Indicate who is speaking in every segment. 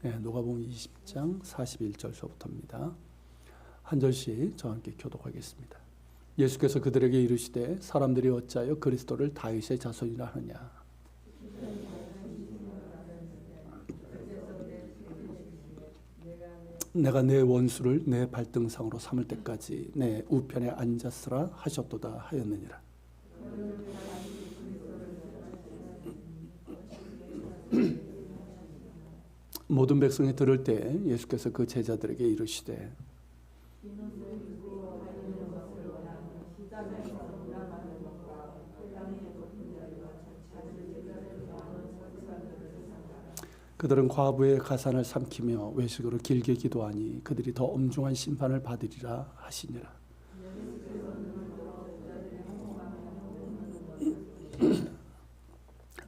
Speaker 1: 누가복음 20장 41절서부터입니다. 한 절씩 저와 함께 교독하겠습니다. 예수께서 그들에게 이르시되 사람들이 어찌하여 그리스도를 다윗의 자손이라 하느냐. 내가 내 원수를 내 발등상으로 삼을 때까지 내 우편에 앉았으라 하셨도다 하였느니라. 모든 백성이 들을 때 예수께서 그 제자들에게 이르시되 그들은 과부의 가산을 삼키며 외식으로 길게 기도하니 그들이 더 엄중한 심판을 받으리라 하시니라.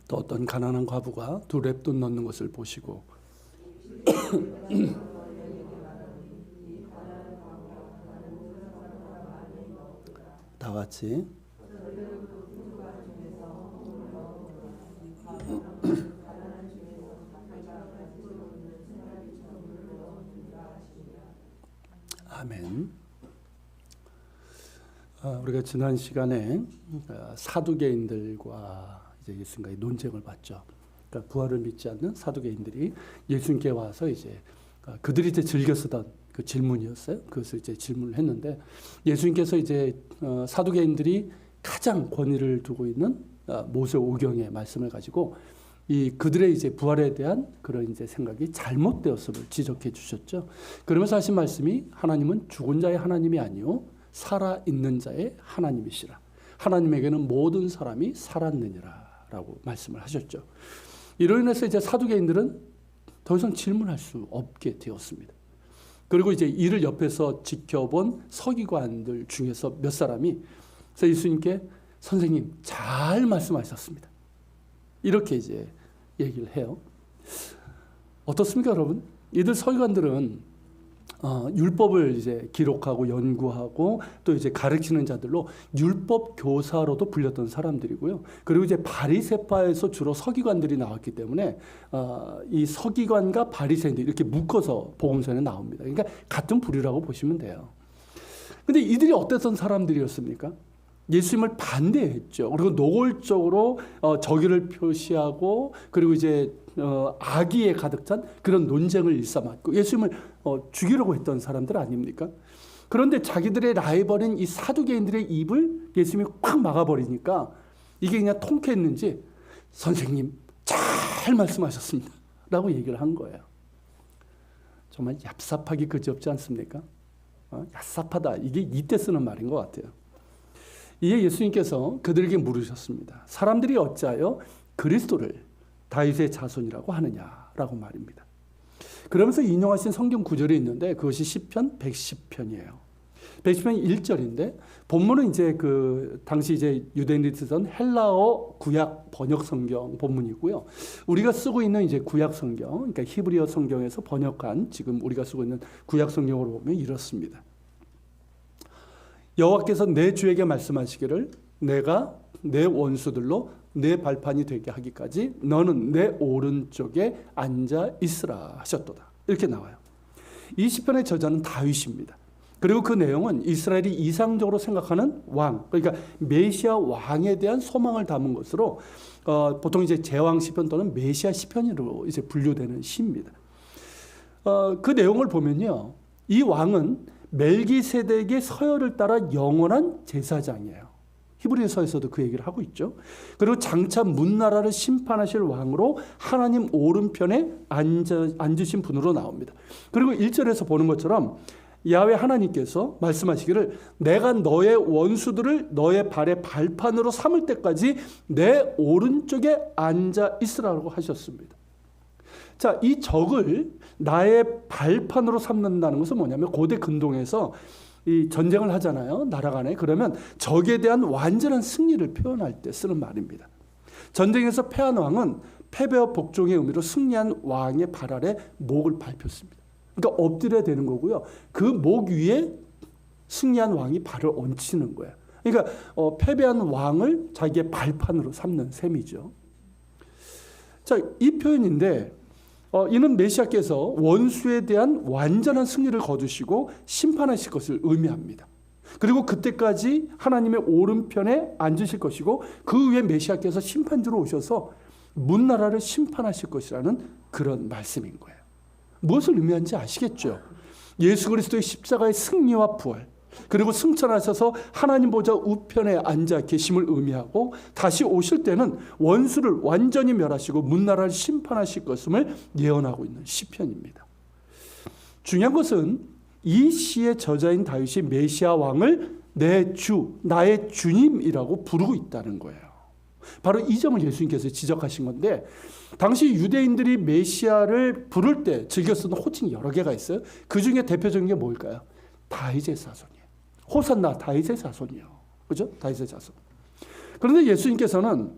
Speaker 1: 또 어떤 가난한 과부가 두 렙돈 넣는 것을 보시고 다 같이 아멘. 우리가 지난 시간에 사두개인들과 이제 예수님과의 논쟁을 봤죠. 그러니까 부활을 믿지 않는 사두개인들이 예수님께 와서 이제 그들이 이제 즐겨 쓰던 그 질문이었어요. 그것을 이제 질문을 했는데 예수님께서 이제 사두개인들이 가장 권위를 두고 있는 모세 오경의 말씀을 가지고 이 그들의 이제 부활에 대한 그런 이제 생각이 잘못되었음을 지적해 주셨죠. 그러면서 하신 말씀이 하나님은 죽은 자의 하나님이 아니요 살아 있는 자의 하나님이시라. 하나님에게는 모든 사람이 살았느니라라고 말씀을 하셨죠. 이로 인해서 이제 사두개인들은 더 이상 질문할 수 없게 되었습니다. 그리고 이제 이를 옆에서 지켜본 서기관들 중에서 몇 사람이 그래서 예수님께 선생님 잘 말씀하셨습니다. 이렇게 이제 얘기를 해요. 어떻습니까, 여러분? 이들 서기관들은 율법을 이제 기록하고 연구하고 또 이제 가르치는 자들로 율법 교사로도 불렸던 사람들이고요. 그리고 이제 바리새파에서 주로 서기관들이 나왔기 때문에 이 서기관과 바리새인들 이렇게 묶어서 복음서에 나옵니다. 그러니까 같은 부류라고 보시면 돼요. 근데 이들이 어땠던 사람들이었습니까? 예수님을 반대했죠. 그리고 노골적으로 적의를 표시하고 그리고 이제 악의에 가득 찬 그런 논쟁을 일삼았고 예수님을 죽이려고 했던 사람들 아닙니까? 그런데 자기들의 라이벌인 이 사두개인들의 입을 예수님이 꽉 막아버리니까 이게 그냥 통쾌했는지 선생님 잘 말씀하셨습니다 라고 얘기를 한 거예요. 정말 얍삽하기 그지없지 않습니까? 얍삽하다 이게 이때 쓰는 말인 것 같아요. 이에 예수님께서 그들에게 물으셨습니다. 사람들이 어찌하여 그리스도를 다윗의 자손이라고 하느냐라고 말입니다. 그러면서 인용하신 성경 구절이 있는데 그것이 시편 110편이에요. 110편 1절인데 본문은 이제 그 당시 이제 유대인들이 쓰던 헬라어 구약 번역 성경 본문이고요. 우리가 쓰고 있는 이제 구약 성경, 그러니까 히브리어 성경에서 번역한 지금 우리가 쓰고 있는 구약 성경으로 보면 이렇습니다. 여호와께서 내 주에게 말씀하시기를 내가 내 원수들로 내 발판이 되게 하기까지 너는 내 오른쪽에 앉아 있으라 하셨도다. 이렇게 나와요. 이 시편의 저자는 다윗입니다. 그리고 그 내용은 이스라엘이 이상적으로 생각하는 왕, 그러니까 메시아 왕에 대한 소망을 담은 것으로 보통 이제 제왕 시편 또는 메시아 시편으로 이제 분류되는 시입니다. 그 내용을 보면요, 이 왕은 멜기세덱의 서열을 따라 영원한 제사장이에요. 히브리서에서도 그 얘기를 하고 있죠. 그리고 장차 문나라를 심판하실 왕으로 하나님 오른편에 앉으신 분으로 나옵니다. 그리고 1절에서 보는 것처럼 야훼 하나님께서 말씀하시기를 내가 너의 원수들을 너의 발의 발판으로 삼을 때까지 내 오른쪽에 앉아 있으라고 하셨습니다. 자, 이 적을 나의 발판으로 삼는다는 것은 뭐냐면 고대 근동에서 이 전쟁을 하잖아요. 나라 간에. 그러면 적에 대한 완전한 승리를 표현할 때 쓰는 말입니다. 전쟁에서 패한 왕은 패배와 복종의 의미로 승리한 왕의 발 아래 목을 밟혔습니다. 그러니까 엎드려야 되는 거고요. 그 목 위에 승리한 왕이 발을 얹히는 거예요. 그러니까 패배한 왕을 자기의 발판으로 삼는 셈이죠. 자, 이 표현인데 이는 메시아께서 원수에 대한 완전한 승리를 거두시고 심판하실 것을 의미합니다. 그리고 그때까지 하나님의 오른편에 앉으실 것이고 그 후에 메시아께서 심판주로 오셔서 문나라를 심판하실 것이라는 그런 말씀인 거예요. 무엇을 의미하는지 아시겠죠? 예수 그리스도의 십자가의 승리와 부활, 그리고 승천하셔서 하나님 보좌 우편에 앉아 계심을 의미하고 다시 오실 때는 원수를 완전히 멸하시고 문나라를 심판하실 것임을 예언하고 있는 시편입니다. 중요한 것은 이 시의 저자인 다윗이 메시아 왕을 내 주, 나의 주님이라고 부르고 있다는 거예요. 바로 이 점을 예수님께서 지적하신 건데, 당시 유대인들이 메시아를 부를 때 즐겨 쓰는 호칭이 여러 개가 있어요. 그 중에 대표적인 게 뭘까요? 다윗의 자손이에요. 호산나 다윗의 자손이요. 그죠? 다윗의 자손. 그런데 예수님께서는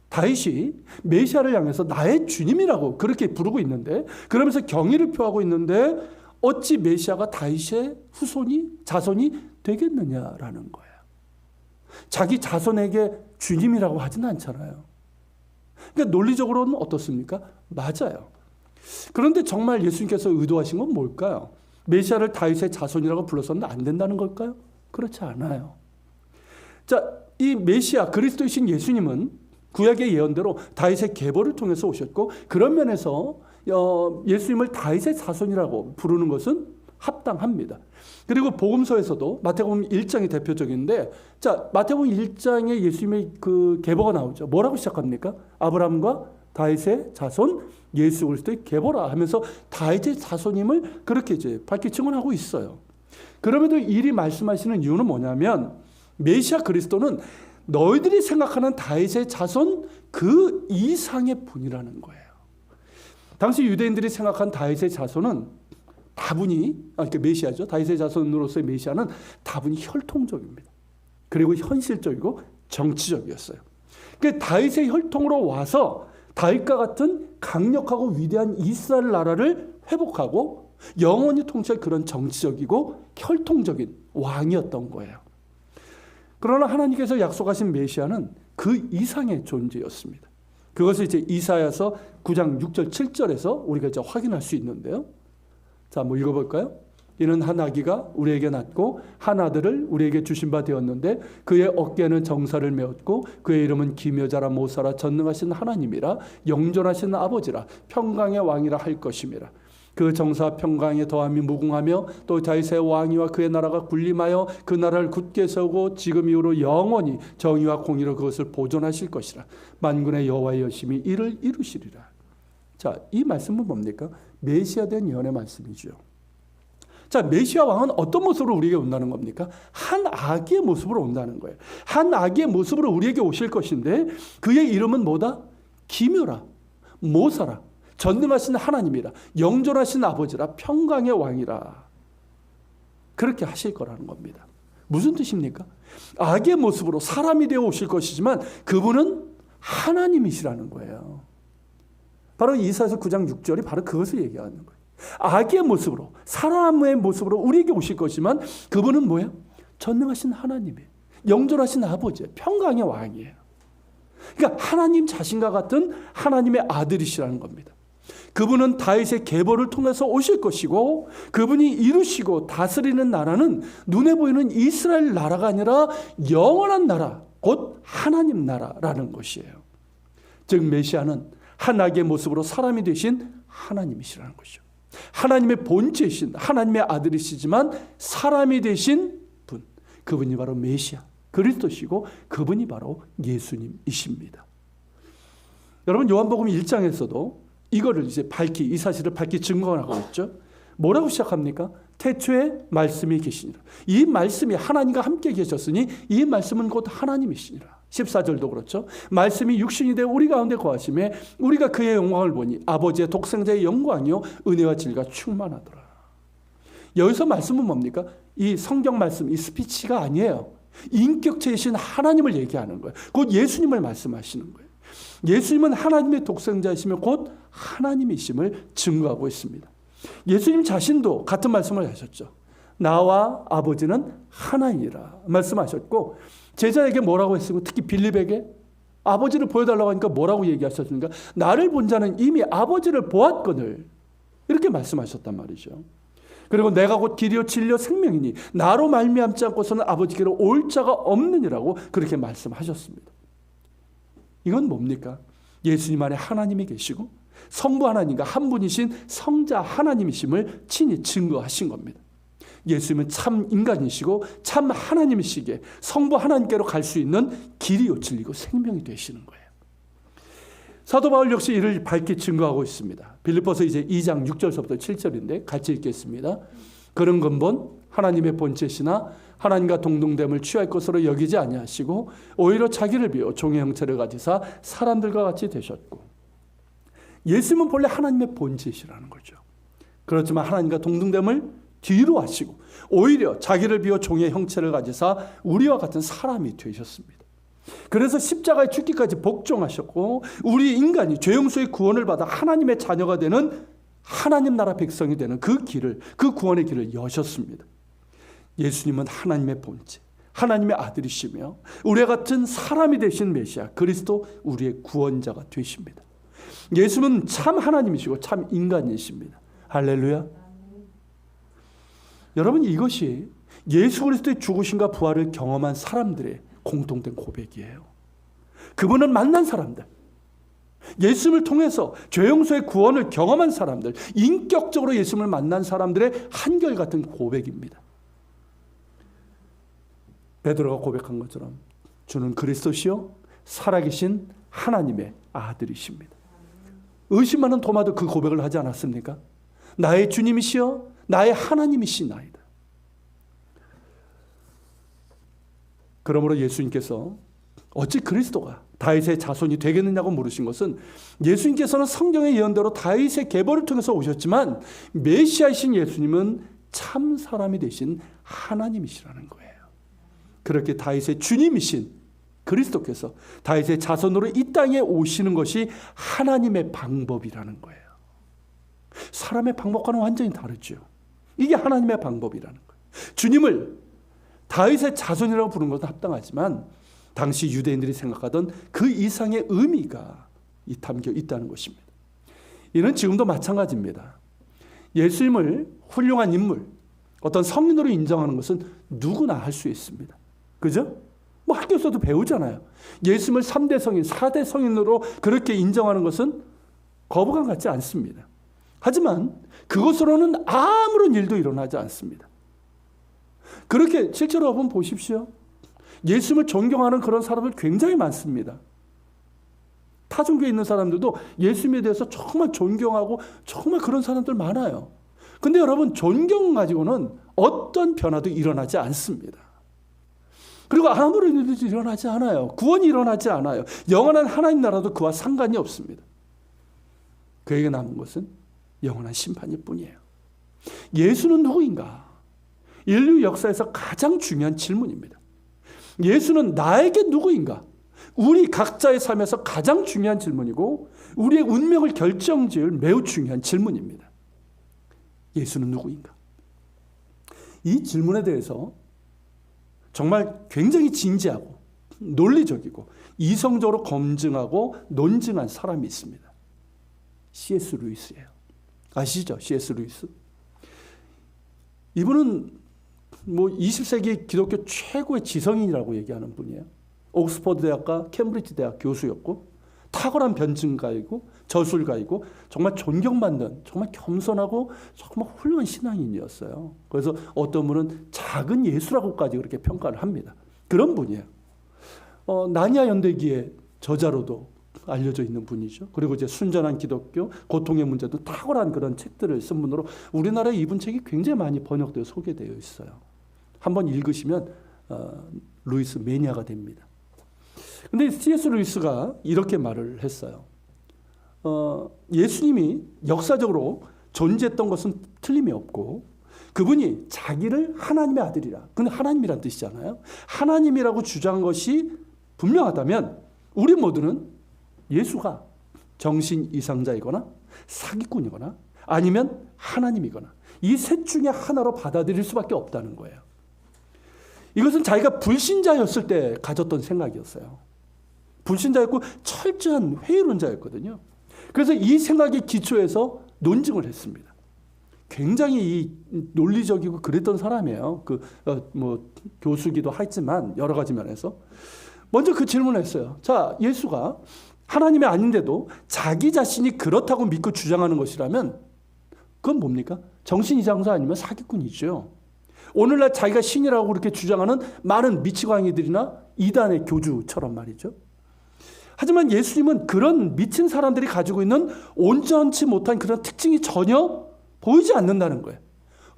Speaker 1: 다윗이 메시아를 향해서 나의 주님이라고 그렇게 부르고 있는데, 그러면서 경의를 표하고 있는데 어찌 메시아가 다윗의 자손이 되겠느냐라는 거예요. 자기 자손에게 주님이라고 하진 않잖아요. 그러니까 논리적으로는 어떻습니까? 맞아요. 그런데 정말 예수님께서 의도하신 건 뭘까요? 메시아를 다윗의 자손이라고 불러서는 안 된다는 걸까요? 그렇지 않아요. 자, 이 메시아 그리스도이신 예수님은 구약의 예언대로 다윗의 계보를 통해서 오셨고, 그런 면에서 예수님을 다윗의 자손이라고 부르는 것은 합당합니다. 그리고 복음서에서도 마태복음 1장이 대표적인데, 자, 마태복음 1장에 예수님의 그 계보가 나오죠. 뭐라고 시작합니까? 아브라함과 다윗의 자손 예수 그리스도의 계보라 하면서 다윗의 자손임을 그렇게 이제 밝히 증언하고 있어요. 그럼에도 이리 말씀하시는 이유는 뭐냐면, 메시아 그리스도는 너희들이 생각하는 다윗의 자손 그 이상의 분이라는 거예요. 당시 유대인들이 생각한 다윗의 자손은 다분히, 그러니까 메시아죠. 다윗의 자손으로서의 메시아는 다분히 혈통적입니다. 그리고 현실적이고 정치적이었어요. 그러니까 다윗의 혈통으로 와서 다윗과 같은 강력하고 위대한 이스라엘 나라를 회복하고 영원히 통치할 그런 정치적이고 혈통적인 왕이었던 거예요. 그러나 하나님께서 약속하신 메시아는 그 이상의 존재였습니다. 그것을 이제 이사야서 9장 6절 7절에서 우리가 이제 확인할 수 있는데요. 자, 한번 읽어볼까요? 이는 한 아기가 우리에게 낳고 한 아들을 우리에게 주신 바 되었는데 그의 어깨에는 정사를 메었고 그의 이름은 기묘자라 모사라 전능하신 하나님이라 영존하신 아버지라 평강의 왕이라 할 것임이라. 그 정사 평강에 더함이 무궁하며 또 다윗의 왕위와 그의 나라가 군림하여 그 나라를 굳게 세우고 지금 이후로 영원히 정의와 공의로 그것을 보존하실 것이라. 만군의 여호와의 여심이 이를 이루시리라. 자, 이 말씀은 뭡니까? 메시아에 대한 예언의 말씀이죠. 자, 메시아 왕은 어떤 모습으로 우리에게 온다는 겁니까? 한 아기의 모습으로 온다는 거예요. 한 아기의 모습으로 우리에게 오실 것인데 그의 이름은 뭐다? 기묘라, 모사라, 전능하신 하나님이라, 영존하신 아버지라, 평강의 왕이라. 그렇게 하실 거라는 겁니다. 무슨 뜻입니까? 아기의 모습으로 사람이 되어 오실 것이지만 그분은 하나님이시라는 거예요. 바로 이사야서 9장 6절이 바로 그것을 얘기하는 거예요. 아기의 모습으로, 사람의 모습으로 우리에게 오실 것이지만 그분은 뭐예요? 전능하신 하나님이에요. 영존하신 아버지예요. 평강의 왕이에요. 그러니까 하나님 자신과 같은 하나님의 아들이시라는 겁니다. 그분은 다윗의 계보를 통해서 오실 것이고 그분이 이루시고 다스리는 나라는 눈에 보이는 이스라엘 나라가 아니라 영원한 나라, 곧 하나님 나라라는 것이에요. 즉 메시아는 한 아기의 모습으로 사람이 되신 하나님이시라는 것이죠. 하나님의 본체이신 하나님의 아들이시지만 사람이 되신 분, 그분이 바로 메시아 그리스도시고 그분이 바로 예수님이십니다. 여러분 요한복음 1장에서도 이거를 이제 이 사실을 밝히 증거하고 있죠. 뭐라고 시작합니까? 태초에 말씀이 계시니라. 이 말씀이 하나님과 함께 계셨으니 이 말씀은 곧 하나님이시니라. 14절도 그렇죠. 말씀이 육신이 되어 우리 가운데 거하심에 우리가 그의 영광을 보니 아버지의 독생자의 영광이요 은혜와 진리가 충만하더라. 여기서 말씀은 뭡니까? 이 성경 말씀, 이 스피치가 아니에요. 인격체이신 하나님을 얘기하는 거예요. 곧 예수님을 말씀하시는 거예요. 예수님은 하나님의 독생자이시며 곧 하나님이심을 증거하고 있습니다. 예수님 자신도 같은 말씀을 하셨죠. 나와 아버지는 하나이니라 말씀하셨고 제자에게 뭐라고 했으면 특히 빌립에게 아버지를 보여달라고 하니까 뭐라고 얘기하셨습니까? 나를 본 자는 이미 아버지를 보았거늘. 이렇게 말씀하셨단 말이죠. 그리고 내가 곧 길이요 진리요 생명이니 나로 말미암지 않고서는 아버지께로 올 자가 없느니라고 그렇게 말씀하셨습니다. 이건 뭡니까? 예수님 안에 하나님이 계시고 성부 하나님과 한 분이신 성자 하나님이심을 친히 증거하신 겁니다. 예수님은 참 인간이시고 참 하나님이시기에 성부 하나님께로 갈 수 있는 길이요 진리고 생명이 되시는 거예요. 사도 바울 역시 이를 밝히 증거하고 있습니다. 빌립보서 이제 2장 6절서부터 7절인데 같이 읽겠습니다. 그런 근본 하나님의 본체시나 하나님과 동등됨을 취할 것으로 여기지 아니하시고 오히려 자기를 비워 종의 형체를 가지사 사람들과 같이 되셨고, 예수님은 본래 하나님의 본체시라는 거죠. 그렇지만 하나님과 동등됨을 뒤로 하시고 오히려 자기를 비워 종의 형체를 가지사 우리와 같은 사람이 되셨습니다. 그래서 십자가에 죽기까지 복종하셨고 우리 인간이 죄 용서의 구원을 받아 하나님의 자녀가 되는 하나님 나라 백성이 되는 그 길을, 그 구원의 길을 여셨습니다. 예수님은 하나님의 본체, 하나님의 아들이시며 우리와 같은 사람이 되신 메시아 그리스도 우리의 구원자가 되십니다. 예수는 참 하나님이시고 참 인간이십니다. 할렐루야. 여러분, 이것이 예수 그리스도의 죽으심과 부활을 경험한 사람들의 공통된 고백이에요. 그분은 만난 사람들, 예수님을 통해서 죄 용서의 구원을 경험한 사람들, 인격적으로 예수님을 만난 사람들의 한결같은 고백입니다. 베드로가 고백한 것처럼 주는 그리스도시요 살아계신 하나님의 아들이십니다. 의심하는 도마도 그 고백을 하지 않았습니까? 나의 주님이시여 나의 하나님이시나이다. 그러므로 예수님께서 어찌 그리스도가 다윗의 자손이 되겠느냐고 물으신 것은, 예수님께서는 성경의 예언대로 다윗의 계보를 통해서 오셨지만 메시아이신 예수님은 참 사람이 되신 하나님이시라는 거예요. 그렇게 다윗의 주님이신 그리스도께서 다윗의 자손으로 이 땅에 오시는 것이 하나님의 방법이라는 거예요. 사람의 방법과는 완전히 다르죠. 이게 하나님의 방법이라는 거예요. 주님을 다윗의 자손이라고 부르는 것은 합당하지만 당시 유대인들이 생각하던 그 이상의 의미가 담겨 있다는 것입니다. 이는 지금도 마찬가지입니다. 예수님을 훌륭한 인물, 어떤 성인으로 인정하는 것은 누구나 할 수 있습니다. 그죠? 뭐 학교에서도 배우잖아요. 예수님을 3대 성인, 4대 성인으로 그렇게 인정하는 것은 거부감 갖지 않습니다. 하지만 그것으로는 아무런 일도 일어나지 않습니다. 그렇게 실제로 한번 보십시오. 예수님을 존경하는 그런 사람들 굉장히 많습니다. 타 종교에 있는 사람들도 예수님에 대해서 정말 존경하고 정말 그런 사람들 많아요. 근데 여러분, 존경 가지고는 어떤 변화도 일어나지 않습니다. 그리고 아무런 일도 일어나지 않아요. 구원이 일어나지 않아요. 영원한 하나님 나라도 그와 상관이 없습니다. 그에게 남은 것은 영원한 심판일 뿐이에요. 예수는 누구인가? 인류 역사에서 가장 중요한 질문입니다. 예수는 나에게 누구인가? 우리 각자의 삶에서 가장 중요한 질문이고 우리의 운명을 결정지을 매우 중요한 질문입니다. 예수는 누구인가? 이 질문에 대해서 정말 굉장히 진지하고 논리적이고 이성적으로 검증하고 논증한 사람이 있습니다. C.S. 루이스예요. 아시죠? C.S. 루이스. 이분은 20세기 기독교 최고의 지성인이라고 얘기하는 분이에요. 옥스퍼드 대학과 캠브리지 대학 교수였고 탁월한 변증가이고 저술가이고 정말 존경받는 정말 겸손하고 정말 훌륭한 신앙인이었어요. 그래서 어떤 분은 작은 예수라고까지 그렇게 평가를 합니다. 그런 분이에요. 나니아 연대기의 저자로도 알려져 있는 분이죠. 그리고 이제 순전한 기독교, 고통의 문제도 탁월한 그런 책들을 쓴 분으로 우리나라에 이분 책이 굉장히 많이 번역되어 소개되어 있어요. 한번 읽으시면 루이스 매니아가 됩니다. 근데 C.S. 루이스가 이렇게 말을 했어요. 예수님이 역사적으로 존재했던 것은 틀림이 없고 그분이 자기를 하나님의 아들이라, 근데 하나님이란 뜻이잖아요. 하나님이라고 주장한 것이 분명하다면 우리 모두는 예수가 정신 이상자이거나 사기꾼이거나 아니면 하나님이거나 이 셋 중에 하나로 받아들일 수밖에 없다는 거예요. 이것은 자기가 불신자였을 때 가졌던 생각이었어요. 불신자였고 철저한 회의론자였거든요. 그래서 이 생각에 기초해서 논증을 했습니다. 굉장히 논리적이고 그랬던 사람이에요. 교수기도 했지만 여러 가지 면에서. 먼저 그 질문을 했어요. 자, 예수가 하나님이 아닌데도 자기 자신이 그렇다고 믿고 주장하는 것이라면 그건 뭡니까? 정신이장사 아니면 사기꾼이죠. 오늘날 자기가 신이라고 그렇게 주장하는 많은 미치광이들이나 이단의 교주처럼 말이죠. 하지만 예수님은 그런 미친 사람들이 가지고 있는 온전치 못한 그런 특징이 전혀 보이지 않는다는 거예요.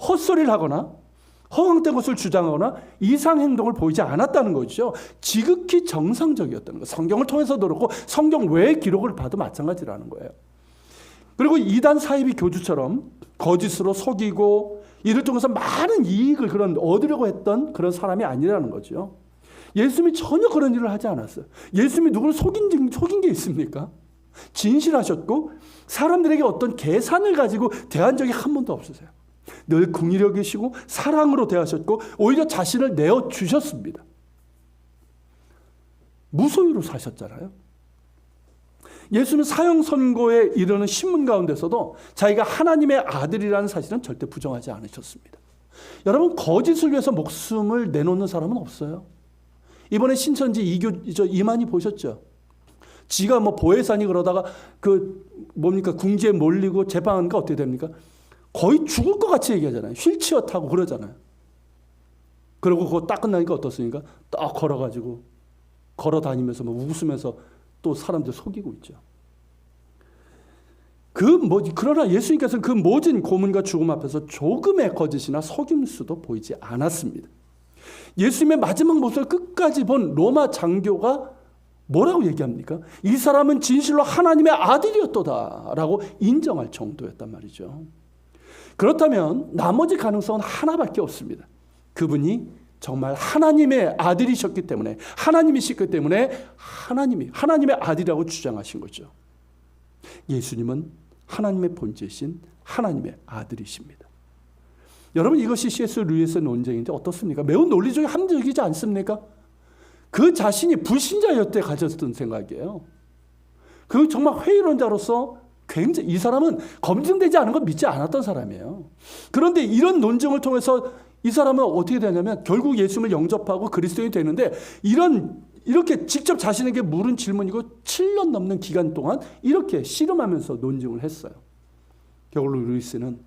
Speaker 1: 헛소리를 하거나 허황된 것을 주장하거나 이상 행동을 보이지 않았다는 거죠. 지극히 정상적이었다는 거예요. 성경을 통해서도 그렇고 성경 외의 기록을 봐도 마찬가지라는 거예요. 그리고 이단 사이비 교주처럼 거짓으로 속이고 이를 통해서 많은 이익을 얻으려고 했던 그런 사람이 아니라는 거죠. 예수님이 전혀 그런 일을 하지 않았어요. 예수님이 누구를 속인 게 있습니까? 진실하셨고 사람들에게 어떤 계산을 가지고 대한 적이 한 번도 없으세요. 늘 긍휼히 계시고 사랑으로 대하셨고 오히려 자신을 내어주셨습니다. 무소유로 사셨잖아요. 예수는 사형 선고에 이르는 신문 가운데서도 자기가 하나님의 아들이라는 사실은 절대 부정하지 않으셨습니다. 여러분, 거짓을 위해서 목숨을 내놓는 사람은 없어요. 이번에 신천지 이만희 보셨죠? 지가 보혜산이 그러다가 궁지에 몰리고 재판하니까 어떻게 됩니까? 거의 죽을 것 같이 얘기하잖아요. 휠체어 타고 그러잖아요. 그리고 그거 딱 끝나니까 어떻습니까? 딱 걸어가지고 걸어다니면서 웃으면서 또 사람들 속이고 있죠. 그러나 예수님께서는 그 모진 고문과 죽음 앞에서 조금의 거짓이나 속임수도 보이지 않았습니다. 예수님의 마지막 모습을 끝까지 본 로마 장교가 뭐라고 얘기합니까? 이 사람은 진실로 하나님의 아들이었도다라고 인정할 정도였단 말이죠. 그렇다면 나머지 가능성은 하나밖에 없습니다. 그분이 정말 하나님의 아들이셨기 때문에, 하나님이시기 때문에 하나님의 아들이라고 주장하신 거죠. 예수님은 하나님의 본체이신 하나님의 아들이십니다. 여러분, 이것이 C.S. 루이스의 논쟁인데 어떻습니까? 매우 논리적이고 합리적이지 않습니까? 그 자신이 불신자였을 때 가졌던 생각이에요. 그 정말 회의론자로서 굉장히 이 사람은 검증되지 않은 걸 믿지 않았던 사람이에요. 그런데 이런 논증을 통해서 이 사람은 어떻게 되냐면 결국 예수님을 영접하고 그리스도인이 되는데 이렇게 직접 자신에게 물은 질문이고 7년 넘는 기간 동안 이렇게 씨름하면서 논증을 했어요. 결국 루이스는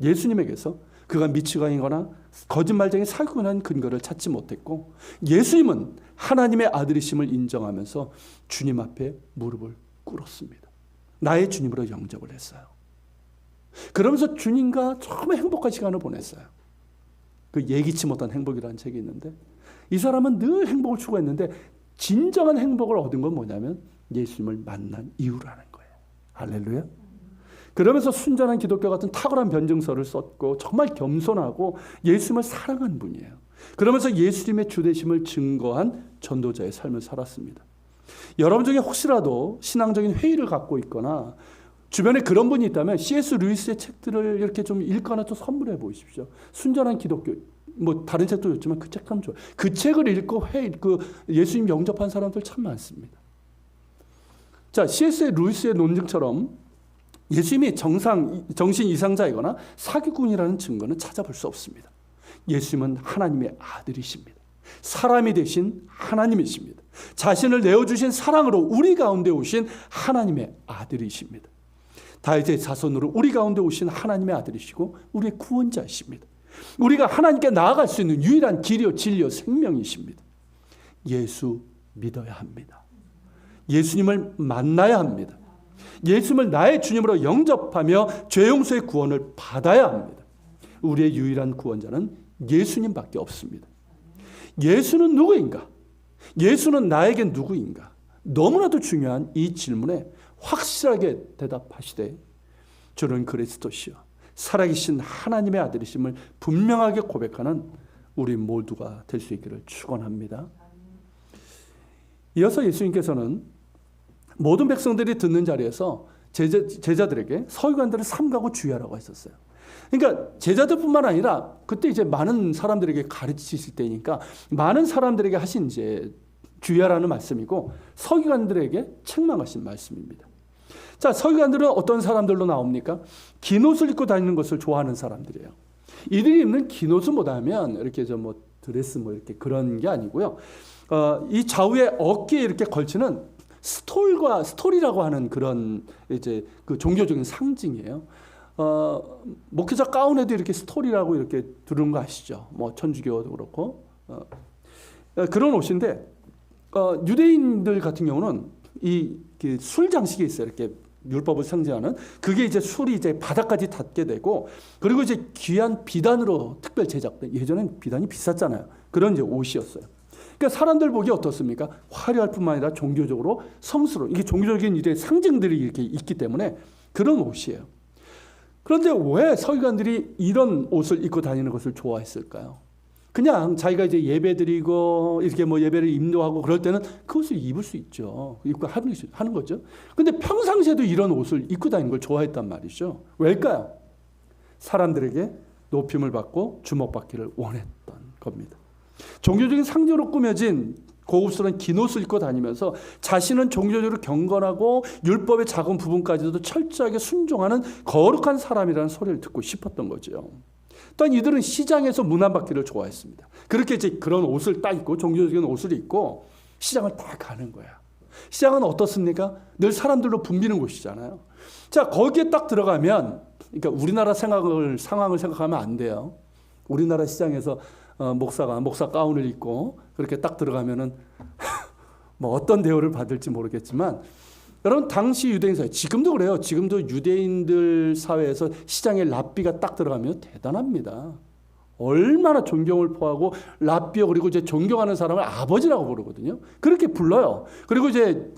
Speaker 1: 예수님에게서 그가 미치광이거나 거짓말쟁이 사기꾼한 근거를 찾지 못했고 예수님은 하나님의 아들이심을 인정하면서 주님 앞에 무릎을 꿇었습니다. 나의 주님으로 영접을 했어요. 그러면서 주님과 정말 행복한 시간을 보냈어요. 그 예기치 못한 행복이라는 책이 있는데 이 사람은 늘 행복을 추구했는데 진정한 행복을 얻은 건 뭐냐면 예수님을 만난 이유라는 거예요. 할렐루야. 그러면서 순전한 기독교 같은 탁월한 변증서를 썼고 정말 겸손하고 예수님을 사랑한 분이에요. 그러면서 예수님의 주되심을 증거한 전도자의 삶을 살았습니다. 여러분 중에 혹시라도 신앙적인 회의를 갖고 있거나 주변에 그런 분이 있다면 C.S. 루이스의 책들을 이렇게 좀 읽거나 좀 선물해 보십시오. 순전한 기독교, 다른 책도 좋지만 그 책 참 좋아요. 그 책을 읽고 예수님 영접한 사람들 참 많습니다. 자, C.S. 루이스의 논증처럼 예수님이 정신 이상자이거나 사기꾼이라는 증거는 찾아볼 수 없습니다. 예수님은 하나님의 아들이십니다. 사람이 되신 하나님이십니다. 자신을 내어주신 사랑으로 우리 가운데 오신 하나님의 아들이십니다. 다윗의 자손으로 우리 가운데 오신 하나님의 아들이시고 우리의 구원자이십니다. 우리가 하나님께 나아갈 수 있는 유일한 길이요 진리요 생명이십니다. 예수 믿어야 합니다. 예수님을 만나야 합니다. 예수님을 나의 주님으로 영접하며 죄 용서의 구원을 받아야 합니다. 우리의 유일한 구원자는 예수님밖에 없습니다. 예수는 누구인가? 예수는 나에게 누구인가? 너무나도 중요한 이 질문에 확실하게 대답하시되 주는 그리스도시요 살아계신 하나님의 아들이심을 분명하게 고백하는 우리 모두가 될 수 있기를 축원합니다. 이어서 예수님께서는 모든 백성들이 듣는 자리에서 제자들에게 서기관들을 삼가고 주의하라고 했었어요. 그러니까 제자들뿐만 아니라 그때 이제 많은 사람들에게 가르치실 때니까 많은 사람들에게 하신 이제 주의하라는 말씀이고 서기관들에게 책망하신 말씀입니다. 자, 서기관들은 어떤 사람들로 나옵니까? 긴 옷을 입고 다니는 것을 좋아하는 사람들이에요. 이들이 입는 긴 옷은 뭐냐면 이렇게 뭐 드레스 뭐 이렇게 그런 게 아니고요. 이 좌우에 어깨에 이렇게 걸치는 스톨이라고 하는 그런 이제 그 종교적인 상징이에요. 목회자 가운에도 이렇게 스톨이라고 이렇게 두르는 거 아시죠? 뭐 천주교도 그렇고 그런 옷인데 유대인들 같은 경우는 이 술 장식이 있어요. 이렇게 율법을 상징하는 그게 이제 술이 이제 바닥까지 닿게 되고 그리고 이제 귀한 비단으로 특별 제작된 예전엔 비단이 비쌌잖아요. 그런 이제 옷이었어요. 그러니까 사람들 보기 어떻습니까? 화려할 뿐만 아니라 종교적으로 성스러운 이게 종교적인 일의 상징들이 이렇게 있기 때문에 그런 옷이에요. 그런데 왜 서기관들이 이런 옷을 입고 다니는 것을 좋아했을까요? 그냥 자기가 이제 예배드리고 이렇게 뭐 예배를 인도하고 그럴 때는 그 옷을 입을 수 있죠. 입고 하는 거죠. 근데 평상시에도 이런 옷을 입고 다니는 걸 좋아했단 말이죠. 왜일까요? 사람들에게 높임을 받고 주목받기를 원했던 겁니다. 종교적인 상징으로 꾸며진 고급스러운 긴 옷을 입고 다니면서 자신은 종교적으로 경건하고 율법의 작은 부분까지도 철저하게 순종하는 거룩한 사람이라는 소리를 듣고 싶었던 거죠. 또한 이들은 시장에서 문안받기를 좋아했습니다. 그렇게 이제 그런 옷을 딱 입고 종교적인 옷을 입고 시장을 딱 가는 거야. 시장은 어떻습니까? 늘 사람들로 붐비는 곳이잖아요. 자, 거기에 딱 들어가면 그러니까 우리나라 상황을 생각하면 안 돼요. 우리나라 시장에서 목사 가운을 입고 그렇게 딱 들어가면은 뭐 어떤 대우를 받을지 모르겠지만 여러분 당시 유대인 사회 지금도 그래요. 지금도 유대인들 사회에서 시장에 랍비가 딱 들어가면 대단합니다. 얼마나 존경을 포하고 랍비요 그리고 이제 존경하는 사람을 아버지라고 부르거든요. 그렇게 불러요. 그리고 이제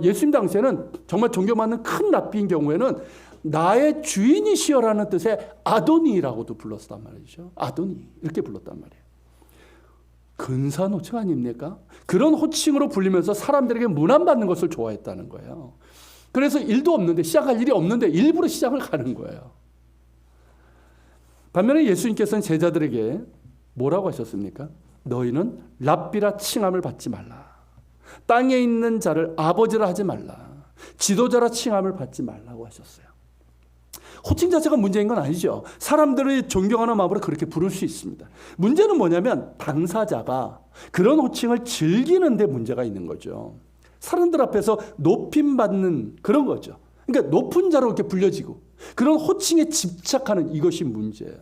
Speaker 1: 예수님 당시에는 정말 존경받는 큰 랍비인 경우에는 나의 주인이시여라는 뜻의 아도니라고도 불렀단 말이죠. 아도니 이렇게 불렀단 말이에요. 근사한 호칭 아닙니까? 그런 호칭으로 불리면서 사람들에게 문안받는 것을 좋아했다는 거예요. 그래서 일도 없는데 시작할 일이 없는데 일부러 시장을 가는 거예요. 반면에 예수님께서는 제자들에게 뭐라고 하셨습니까? 너희는 랍비라 칭함을 받지 말라. 땅에 있는 자를 아버지라 하지 말라. 지도자라 칭함을 받지 말라고 하셨어요. 호칭 자체가 문제인 건 아니죠. 사람들의 존경하는 마음으로 그렇게 부를 수 있습니다. 문제는 뭐냐면 당사자가 그런 호칭을 즐기는 데 문제가 있는 거죠. 사람들 앞에서 높임받는 그런 거죠. 그러니까 높은 자로 이렇게 불려지고 그런 호칭에 집착하는 이것이 문제예요.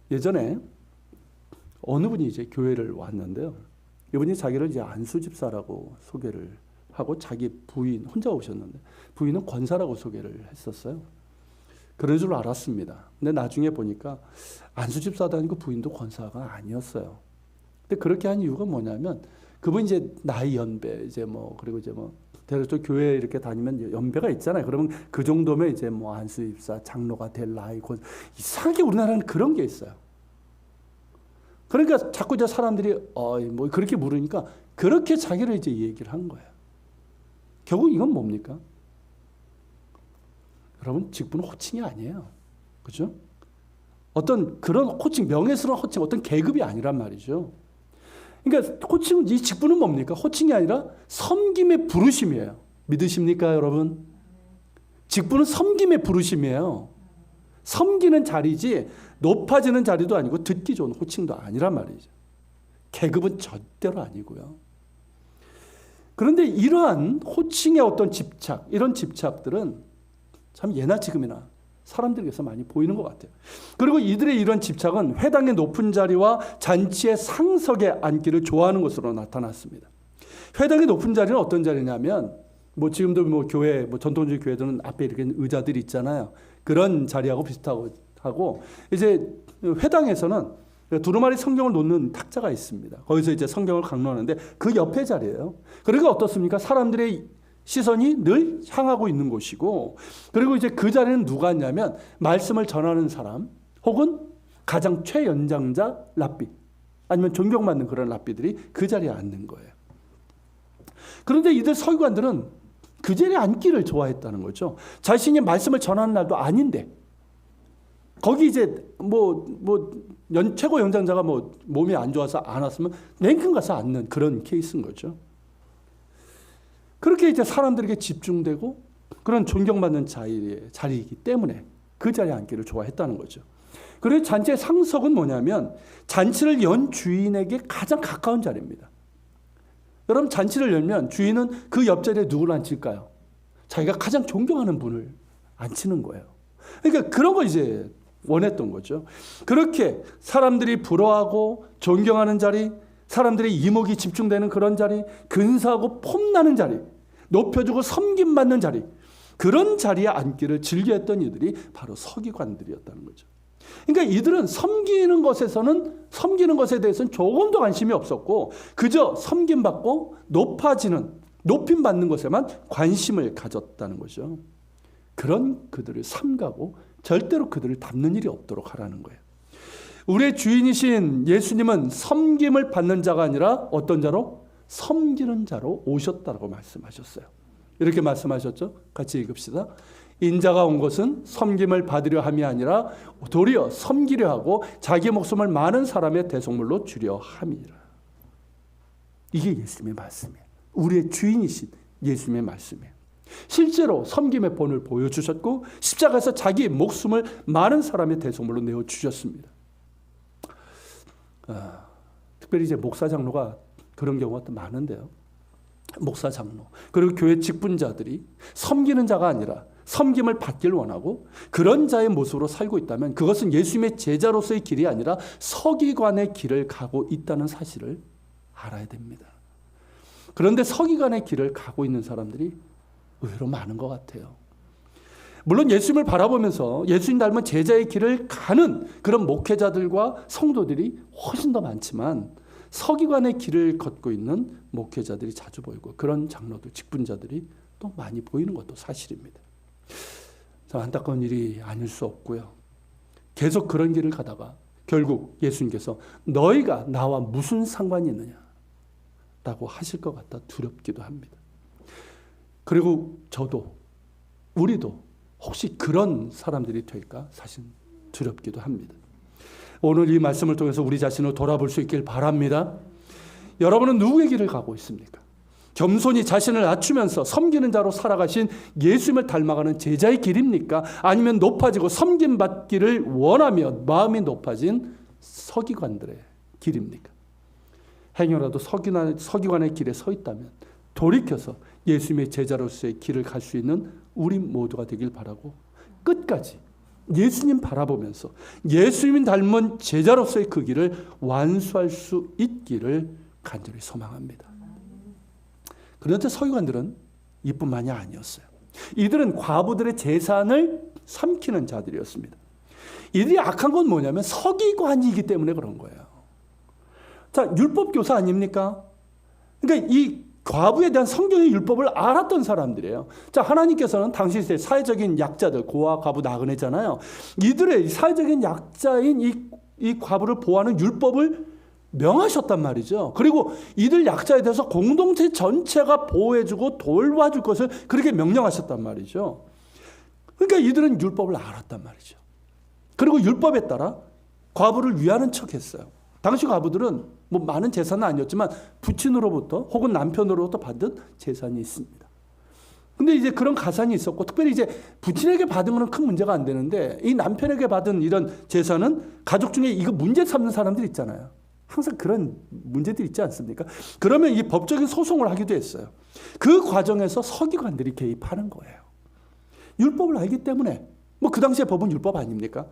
Speaker 1: 예전에 어느 분이 이제 교회를 왔는데요. 이분이 자기를 이제 안수 집사라고 소개를 하고 자기 부인 혼자 오셨는데 부인은 권사라고 소개를 했었어요. 그런 줄 알았습니다. 근데 나중에 보니까 안수 집사도 아니고 부인도 권사가 아니었어요. 근데 그렇게 한 이유가 뭐냐면 그분 이제 나이 연배 이제 뭐 그리고 이제 뭐 대략적으로 교회 이렇게 다니면 연배가 있잖아요. 그러면 그 정도면 이제 뭐 안수 집사 장로가 될 나이 곧 이상하게 우리나라는 그런 게 있어요. 그러니까 자꾸 이제 사람들이 뭐 그렇게 물으니까 그렇게 자기를 이제 얘기를 한 거예요. 결국 이건 뭡니까? 여러분 직분은 호칭이 아니에요. 그렇죠? 어떤 그런 호칭, 명예스러운 호칭, 어떤 계급이 아니란 말이죠. 그러니까 호칭, 이 직분은 뭡니까? 호칭이 아니라 섬김의 부르심이에요. 믿으십니까, 여러분? 직분은 섬김의 부르심이에요. 섬기는 자리지 높아지는 자리도 아니고 듣기 좋은 호칭도 아니란 말이죠. 계급은 절대로 아니고요. 그런데 이러한 호칭의 어떤 집착, 이런 집착들은 참 예나 지금이나 사람들에게서 많이 보이는 것 같아요. 그리고 이들의 이런 집착은 회당의 높은 자리와 잔치의 상석에 앉기를 좋아하는 것으로 나타났습니다. 회당의 높은 자리는 어떤 자리냐면 뭐 지금도 뭐 교회, 뭐 전통적인 교회들은 앞에 이렇게 의자들이 있잖아요. 그런 자리하고 비슷하고 하고 이제 회당에서는 두루마리 성경을 놓는 탁자가 있습니다. 거기서 이제 성경을 강론하는데 그 옆에 자리예요. 그러니까 어떻습니까? 사람들의 시선이 늘 향하고 있는 곳이고 그리고 이제 그 자리는 누가 앉냐면 말씀을 전하는 사람 혹은 가장 최연장자 랍비 아니면 존경받는 그런 랍비들이 그 자리에 앉는 거예요. 그런데 이들 서기관들은 그 자리에 앉기를 좋아했다는 거죠. 자신이 말씀을 전하는 날도 아닌데 거기 이제 최고 연장자가 몸이 안 좋아서 안 왔으면 냉큼 가서 앉는 그런 케이스인 거죠. 그렇게 이제 사람들에게 집중되고 그런 존경받는 자리이기 때문에 그 자리에 앉기를 좋아했다는 거죠. 그리고 잔치의 상석은 뭐냐면 잔치를 연 주인에게 가장 가까운 자리입니다. 여러분, 잔치를 열면 주인은 그 옆자리에 누구를 앉힐까요? 자기가 가장 존경하는 분을 앉히는 거예요. 그러니까 그런 거 이제 원했던 거죠. 그렇게 사람들이 부러워하고 존경하는 자리, 사람들의 이목이 집중되는 그런 자리, 근사하고 폼나는 자리, 높여주고 섬김받는 자리, 그런 자리에 앉기를 즐겨했던 이들이 바로 서기관들이었다는 거죠. 그러니까 이들은 섬기는 것에 대해서는 조금도 관심이 없었고 그저 섬김받고 높임받는 것에만 관심을 가졌다는 거죠. 그런 그들을 삼가고 절대로 그들을 닮는 일이 없도록 하라는 거예요. 우리의 주인이신 예수님은 섬김을 받는 자가 아니라 어떤 자로? 섬기는 자로 오셨다고 말씀하셨어요. 이렇게 말씀하셨죠? 같이 읽읍시다. 인자가 온 것은 섬김을 받으려 함이 아니라 도리어 섬기려 하고 자기 목숨을 많은 사람의 대속물로 주려 함이라. 이게 예수님의 말씀이에요. 우리의 주인이신 예수님의 말씀이에요. 실제로 섬김의 본을 보여주셨고 십자가에서 자기 목숨을 많은 사람의 대속물로 내어주셨습니다. 특별히 이제 목사 장로가 그런 경우가 또 많은데요. 목사 장로 그리고 교회 직분자들이 섬기는 자가 아니라 섬김을 받길 원하고 그런 자의 모습으로 살고 있다면 그것은 예수님의 제자로서의 길이 아니라 서기관의 길을 가고 있다는 사실을 알아야 됩니다. 그런데 서기관의 길을 가고 있는 사람들이 의외로 많은 것 같아요. 물론 예수님을 바라보면서 예수님 닮은 제자의 길을 가는 그런 목회자들과 성도들이 훨씬 더 많지만 서기관의 길을 걷고 있는 목회자들이 자주 보이고 그런 장로들, 직분자들이 또 많이 보이는 것도 사실입니다. 안타까운 일이 아닐 수 없고요. 계속 그런 길을 가다가 결국 예수님께서 너희가 나와 무슨 상관이 있느냐 라고 하실 것 같아 두렵기도 합니다. 그리고 우리도 혹시 그런 사람들이 될까 사실 두렵기도 합니다. 오늘 이 말씀을 통해서 우리 자신을 돌아볼 수 있길 바랍니다. 여러분은 누구의 길을 가고 있습니까? 겸손히 자신을 낮추면서 섬기는 자로 살아가신 예수님을 닮아가는 제자의 길입니까? 아니면 높아지고 섬김받기를 원하며 마음이 높아진 서기관들의 길입니까? 행여라도 서기관의 길에 서 있다면 돌이켜서 예수님의 제자로서의 길을 갈 수 있는 우리 모두가 되길 바라고 끝까지 예수님 바라보면서 예수님 닮은 제자로서의 그 길을 완수할 수 있기를 간절히 소망합니다. 그런데 서기관들은 이뿐만이 아니었어요. 이들은 과부들의 재산을 삼키는 자들이었습니다. 이들이 악한 건 뭐냐면 서기관이기 때문에 그런 거예요. 자, 율법교사 아닙니까? 그러니까 이 과부에 대한 성경의 율법을 알았던 사람들이에요. 자, 하나님께서는 당시 사회적인 약자들, 고아, 과부, 나그네잖아요. 이들의 사회적인 약자인 이 과부를 보호하는 율법을 명하셨단 말이죠. 그리고 이들 약자에 대해서 공동체 전체가 보호해주고 돌봐줄 것을 그렇게 명령하셨단 말이죠. 그러니까 이들은 율법을 알았단 말이죠. 그리고 율법에 따라 과부를 위하는 척했어요. 당시 과부들은 많은 재산은 아니었지만 부친으로부터 혹은 남편으로부터 받은 재산이 있습니다. 근데 이제 그런 가산이 있었고 특별히 이제 부친에게 받은 것은 큰 문제가 안 되는데 이 남편에게 받은 이런 재산은 가족 중에 이거 문제 삼는 사람들이 있잖아요. 항상 그런 문제들이 있지 않습니까? 그러면 이 법적인 소송을 하기도 했어요. 그 과정에서 서기관들이 개입하는 거예요. 율법을 알기 때문에 그 당시에 법은 율법 아닙니까?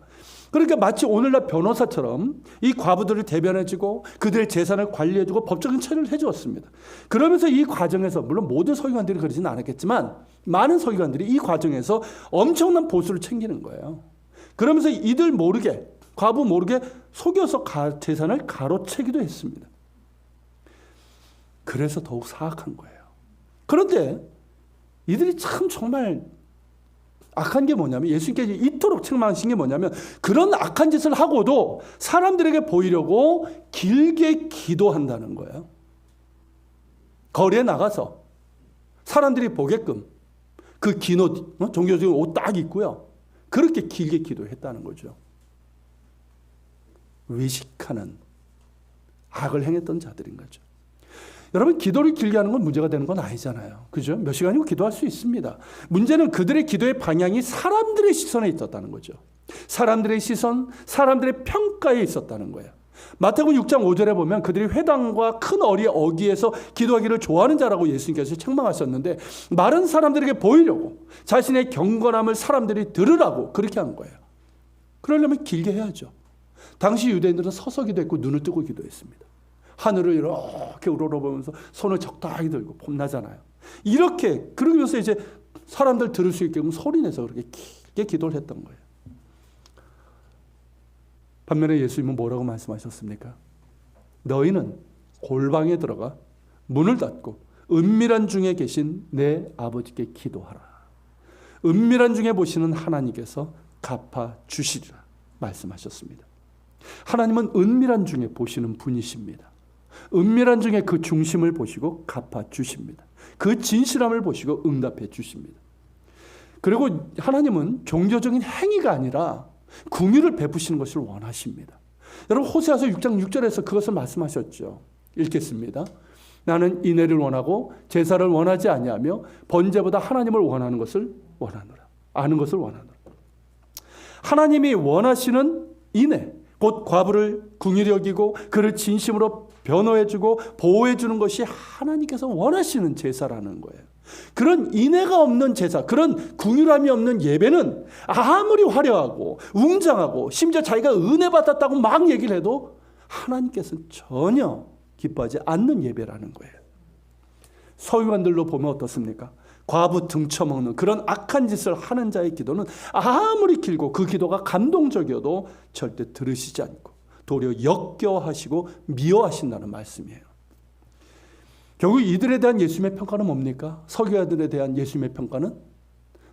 Speaker 1: 그러니까 마치 오늘날 변호사처럼 이 과부들을 대변해주고 그들의 재산을 관리해주고 법적인 처리를 해주었습니다. 그러면서 이 과정에서 물론 모든 서기관들이 그러지는 않았겠지만 많은 서기관들이 이 과정에서 엄청난 보수를 챙기는 거예요. 그러면서 이들 모르게 과부 모르게 속여서 재산을 가로채기도 했습니다. 그래서 더욱 사악한 거예요. 그런데 이들이 참 정말 악한 게 뭐냐면 예수님께서 이토록 책망하신 게 뭐냐면 그런 악한 짓을 하고도 사람들에게 보이려고 길게 기도한다는 거예요. 거리에 나가서 사람들이 보게끔 그 긴 옷, 종교적인 옷 딱 입고요. 그렇게 길게 기도했다는 거죠. 외식하는 악을 행했던 자들인 거죠. 여러분, 기도를 길게 하는 건 문제가 되는 건 아니잖아요. 그죠? 몇 시간이고 기도할 수 있습니다. 문제는 그들의 기도의 방향이 사람들의 시선에 있었다는 거죠. 사람들의 시선, 사람들의 평가에 있었다는 거예요. 마태복음 6장 5절에 보면 그들이 회당과 큰 어귀에서 기도하기를 좋아하는 자라고 예수님께서 책망하셨는데, 마른 사람들에게 보이려고 자신의 경건함을 사람들이 들으라고 그렇게 한 거예요. 그러려면 길게 해야죠. 당시 유대인들은 서서 기도했고 눈을 뜨고 기도했습니다. 하늘을 이렇게 우러러보면서 손을 적당히 들고 봄나잖아요. 이렇게 그러면서 이제 사람들 들을 수 있게끔 소리내서 그렇게 길게 기도를 했던 거예요. 반면에 예수님은 뭐라고 말씀하셨습니까? 너희는 골방에 들어가 문을 닫고 은밀한 중에 계신 내 아버지께 기도하라. 은밀한 중에 보시는 하나님께서 갚아 주시리라 말씀하셨습니다. 하나님은 은밀한 중에 보시는 분이십니다. 은밀한 중에 그 중심을 보시고 갚아 주십니다. 그 진실함을 보시고 응답해 주십니다. 그리고 하나님은 종교적인 행위가 아니라 긍휼을 베푸시는 것을 원하십니다. 여러분, 호세아서 6장 6절에서 그것을 말씀하셨죠. 읽겠습니다. 나는 인애를 원하고 제사를 원하지 아니하며 번제보다 하나님을 원하는 것을 원하노라. 아는 것을 원하노라. 하나님이 원하시는 인애, 곧 과부를 긍휼히 여기고 그를 진심으로 변호해주고 보호해주는 것이 하나님께서 원하시는 제사라는 거예요. 그런 인애가 없는 제사, 그런 긍휼함이 없는 예배는 아무리 화려하고 웅장하고 심지어 자기가 은혜 받았다고 막 얘기를 해도 하나님께서는 전혀 기뻐하지 않는 예배라는 거예요. 서기관들로 보면 어떻습니까? 과부 등쳐먹는 그런 악한 짓을 하는 자의 기도는 아무리 길고 그 기도가 감동적이어도 절대 들으시지 않고 도리어 역겨워하시고 미워하신다는 말씀이에요. 결국 이들에 대한 예수님의 평가는 뭡니까? 서기관들에 대한 예수님의 평가는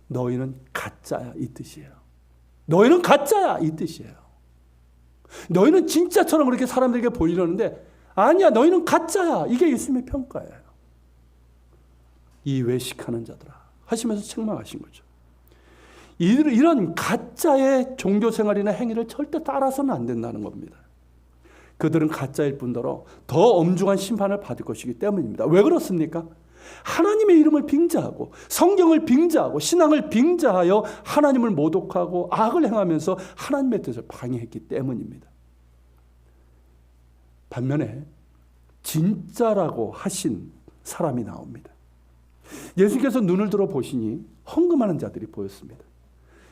Speaker 1: 너희는 가짜야, 이 뜻이에요. 너희는 가짜야, 이 뜻이에요. 너희는 진짜처럼 그렇게 사람들에게 보이려는데 아니야, 너희는 가짜야. 이게 예수님의 평가예요. 이 외식하는 자들아 하시면서 책망하신 거죠. 이런 가짜의 종교생활이나 행위를 절대 따라서는 안 된다는 겁니다. 그들은 가짜일 뿐더러 더 엄중한 심판을 받을 것이기 때문입니다. 왜 그렇습니까? 하나님의 이름을 빙자하고 성경을 빙자하고 신앙을 빙자하여 하나님을 모독하고 악을 행하면서 하나님의 뜻을 방해했기 때문입니다. 반면에 진짜라고 하신 사람이 나옵니다. 예수님께서 눈을 들어 보시니 헌금하는 자들이 보였습니다.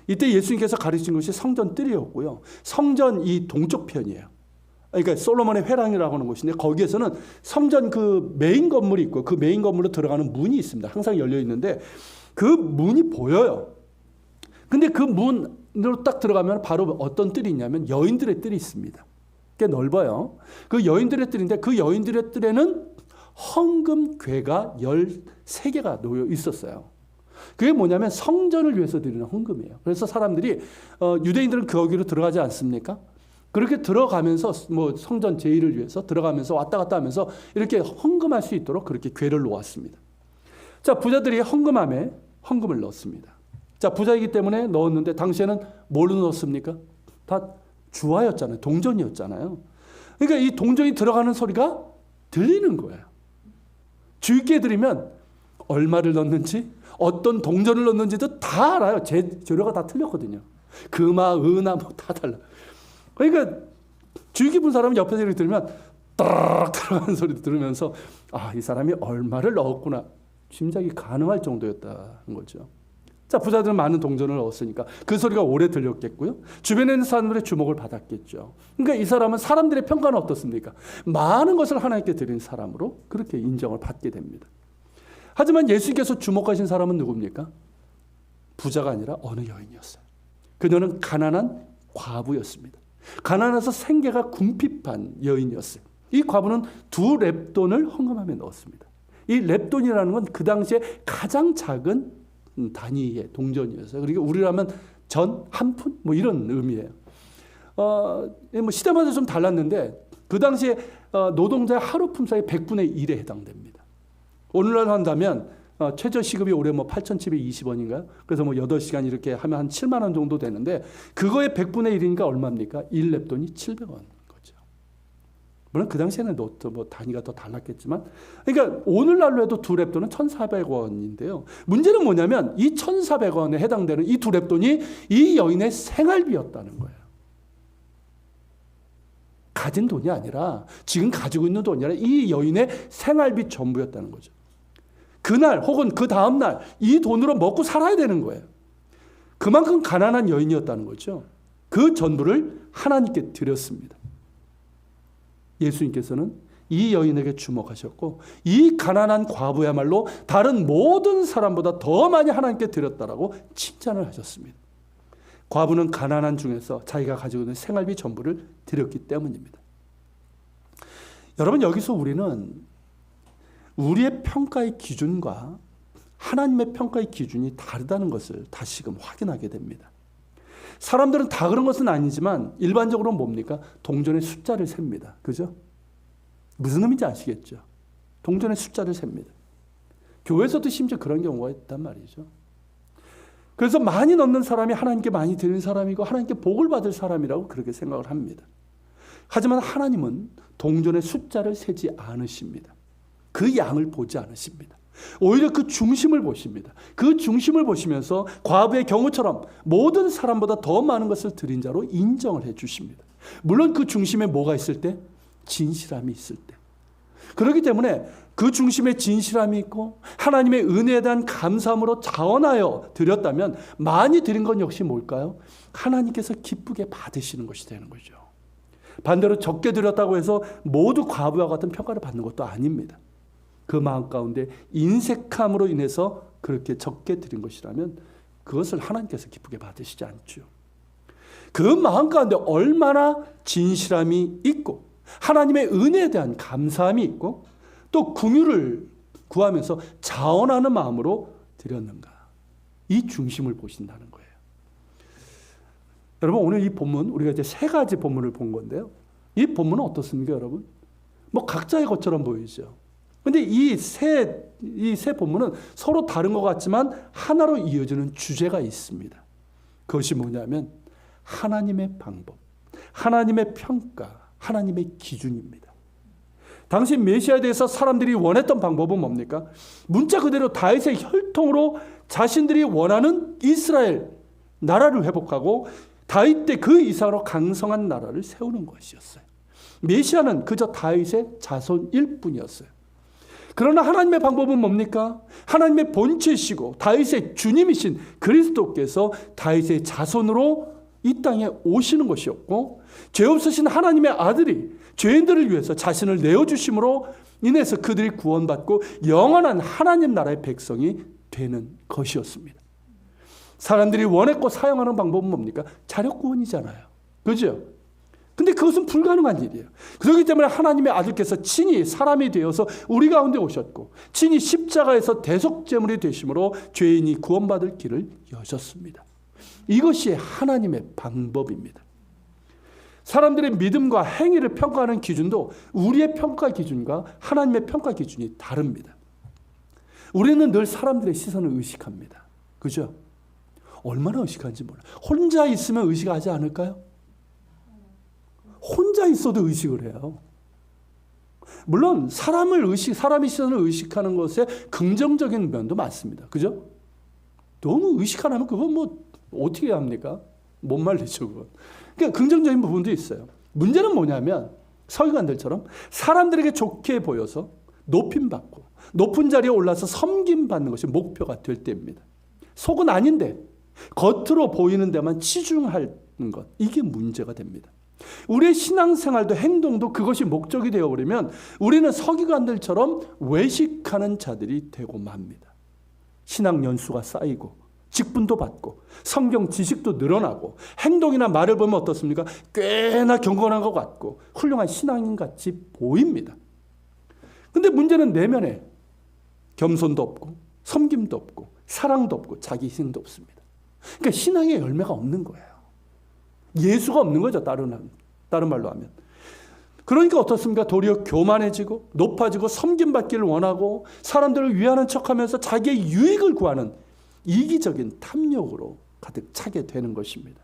Speaker 1: 이때 예수님께서 가르친 것이 성전 뜰이었고요. 성전 이 동쪽 편이에요. 그러니까 솔로몬의 회랑이라고 하는 곳인데 거기에서는 성전 그 메인 건물이 있고 그 메인 건물로 들어가는 문이 있습니다. 항상 열려 있는데 그 문이 보여요. 근데 그 문으로 딱 들어가면 바로 어떤 뜰이 있냐면 여인들의 뜰이 있습니다. 꽤 넓어요. 그 여인들의 뜰인데 그 여인들의 뜰에는 헌금궤가 13개가 놓여 있었어요. 그게 뭐냐면 성전을 위해서 드리는 헌금이에요. 그래서 사람들이 유대인들은 거기로 들어가지 않습니까? 그렇게 들어가면서 뭐 성전 제의를 위해서 들어가면서 왔다 갔다 하면서 이렇게 헌금할 수 있도록 그렇게 궤를 놓았습니다. 자, 부자들이 헌금함에 헌금을 넣었습니다. 자, 부자이기 때문에 넣었는데 당시에는 뭘로 넣었습니까? 다 주화였잖아요. 동전이었잖아요. 그러니까 이 동전이 들어가는 소리가 들리는 거예요. 주께 드리면 얼마를 넣는지 어떤 동전을 넣는지도 다 알아요. 재료가 다 틀렸거든요. 금화, 은화 뭐 다 달라. 그러니까 주의 깊은 사람은 옆에서 이렇게 들으면 따락 들어가는 소리 들으면서 아, 이 사람이 얼마를 넣었구나 짐작이 가능할 정도였다는 거죠. 자, 부자들은 많은 동전을 넣었으니까 그 소리가 오래 들렸겠고요. 주변에 있는 사람들의 주목을 받았겠죠. 그러니까 이 사람은 사람들의 평가는 어떻습니까? 많은 것을 하나님께 드린 사람으로 그렇게 인정을 받게 됩니다. 하지만 예수님께서 주목하신 사람은 누굽니까? 부자가 아니라 어느 여인이었어요. 그녀는 가난한 과부였습니다. 가난해서 생계가 궁핍한 여인이었어요. 이 과부는 2렙돈을 헌금함에 넣었습니다. 이 렙돈이라는 건 그 당시에 가장 작은 단위의 동전이었어요. 그러니까 우리라면 전, 한 푼? 뭐 이런 의미예요. 뭐 시대마다 좀 달랐는데 그 당시에 노동자의 하루 품삯의 100분의 1에 해당됩니다. 오늘날 한다면 최저 시급이 올해 뭐 8,720원인가요? 그래서 뭐 8시간 이렇게 하면 한 7만 원 정도 되는데 그거의 100분의 1이니까 얼마입니까? 1렙돈이 700원 거죠. 물론 그 당시에는 노트 뭐 단위가 더 달랐겠지만, 그러니까 오늘날로 해도 2렙돈은 1,400원인데요. 문제는 뭐냐면 이 1,400원에 해당되는 이 2렙돈이 이 여인의 생활비였다는 거예요. 가진 돈이 아니라, 지금 가지고 있는 돈이 아니라 이 여인의 생활비 전부였다는 거죠. 그날 혹은 그 다음날 이 돈으로 먹고 살아야 되는 거예요. 그만큼 가난한 여인이었다는 거죠. 그 전부를 하나님께 드렸습니다. 예수님께서는 이 여인에게 주목하셨고, 이 가난한 과부야말로 다른 모든 사람보다 더 많이 하나님께 드렸다라고 칭찬을 하셨습니다. 과부는 가난한 중에서 자기가 가지고 있는 생활비 전부를 드렸기 때문입니다. 여러분, 여기서 우리는 우리의 평가의 기준과 하나님의 평가의 기준이 다르다는 것을 다시금 확인하게 됩니다. 사람들은 다 그런 것은 아니지만 일반적으로 뭡니까? 동전의 숫자를 셉니다. 그죠? 무슨 의미인지 아시겠죠? 동전의 숫자를 셉니다. 교회에서도 심지어 그런 경우가 있단 말이죠. 그래서 많이 넣는 사람이 하나님께 많이 드리는 사람이고 하나님께 복을 받을 사람이라고 그렇게 생각을 합니다. 하지만 하나님은 동전의 숫자를 세지 않으십니다. 그 양을 보지 않으십니다. 오히려 그 중심을 보십니다. 그 중심을 보시면서 과부의 경우처럼 모든 사람보다 더 많은 것을 드린 자로 인정을 해 주십니다. 물론 그 중심에 뭐가 있을 때? 진실함이 있을 때. 그렇기 때문에 그 중심에 진실함이 있고 하나님의 은혜에 대한 감사함으로 자원하여 드렸다면 많이 드린 건 역시 뭘까요? 하나님께서 기쁘게 받으시는 것이 되는 거죠. 반대로 적게 드렸다고 해서 모두 과부와 같은 평가를 받는 것도 아닙니다. 그 마음 가운데 인색함으로 인해서 그렇게 적게 드린 것이라면 그것을 하나님께서 기쁘게 받으시지 않죠. 그 마음 가운데 얼마나 진실함이 있고 하나님의 은혜에 대한 감사함이 있고 또 긍휼을 구하면서 자원하는 마음으로 드렸는가, 이 중심을 보신다는 거예요. 여러분, 오늘 이 본문, 우리가 이제 3가지 본문을 본 건데요. 이 본문은 어떻습니까, 여러분? 뭐 각자의 것처럼 보이죠. 근데 이 세 본문은 서로 다른 것 같지만 하나로 이어지는 주제가 있습니다. 그것이 뭐냐면 하나님의 방법, 하나님의 평가, 하나님의 기준입니다. 당시 메시아에 대해서 사람들이 원했던 방법은 뭡니까? 문자 그대로 다윗의 혈통으로 자신들이 원하는 이스라엘 나라를 회복하고 다윗 때 그 이상으로 강성한 나라를 세우는 것이었어요. 메시아는 그저 다윗의 자손일 뿐이었어요. 그러나 하나님의 방법은 뭡니까? 하나님의 본체이시고 다윗의 주님이신 그리스도께서 다윗의 자손으로 이 땅에 오시는 것이었고, 죄 없으신 하나님의 아들이 죄인들을 위해서 자신을 내어주심으로 인해서 그들이 구원받고 영원한 하나님 나라의 백성이 되는 것이었습니다. 사람들이 원했고 사용하는 방법은 뭡니까? 자력구원이잖아요. 그죠? 근데 그것은 불가능한 일이에요. 그렇기 때문에 하나님의 아들께서 친히 사람이 되어서 우리 가운데 오셨고 친히 십자가에서 대속제물이 되심으로 죄인이 구원받을 길을 여셨습니다. 이것이 하나님의 방법입니다. 사람들의 믿음과 행위를 평가하는 기준도 우리의 평가 기준과 하나님의 평가 기준이 다릅니다. 우리는 늘 사람들의 시선을 의식합니다. 그죠? 얼마나 의식하는지 몰라요. 혼자 있으면 의식하지 않을까요? 혼자 있어도 의식을 해요. 물론 사람의 시선을 의식하는 것에 긍정적인 면도 많습니다. 그죠? 너무 의식 안 하면 그건 뭐 어떻게 합니까? 못 말리죠, 그건. 그러니까 긍정적인 부분도 있어요. 문제는 뭐냐면 서기관들처럼 사람들에게 좋게 보여서 높임받고 높은 자리에 올라서 섬김받는 것이 목표가 될 때입니다. 속은 아닌데 겉으로 보이는 데만 치중하는 것, 이게 문제가 됩니다. 우리의 신앙생활도 행동도 그것이 목적이 되어버리면 우리는 서기관들처럼 외식하는 자들이 되고 맙니다. 신앙 연수가 쌓이고 직분도 받고 성경 지식도 늘어나고 행동이나 말을 보면 어떻습니까? 꽤나 경건한 것 같고 훌륭한 신앙인 같이 보입니다. 근데 문제는 내면에 겸손도 없고 섬김도 없고 사랑도 없고 자기 희생도 없습니다. 그러니까 신앙의 열매가 없는 거예요. 예수가 없는 거죠. 다른 말로 하면. 그러니까 어떻습니까? 도리어 교만해지고 높아지고 섬김받기를 원하고 사람들을 위하는 척하면서 자기의 유익을 구하는 이기적인 탐욕으로 가득 차게 되는 것입니다.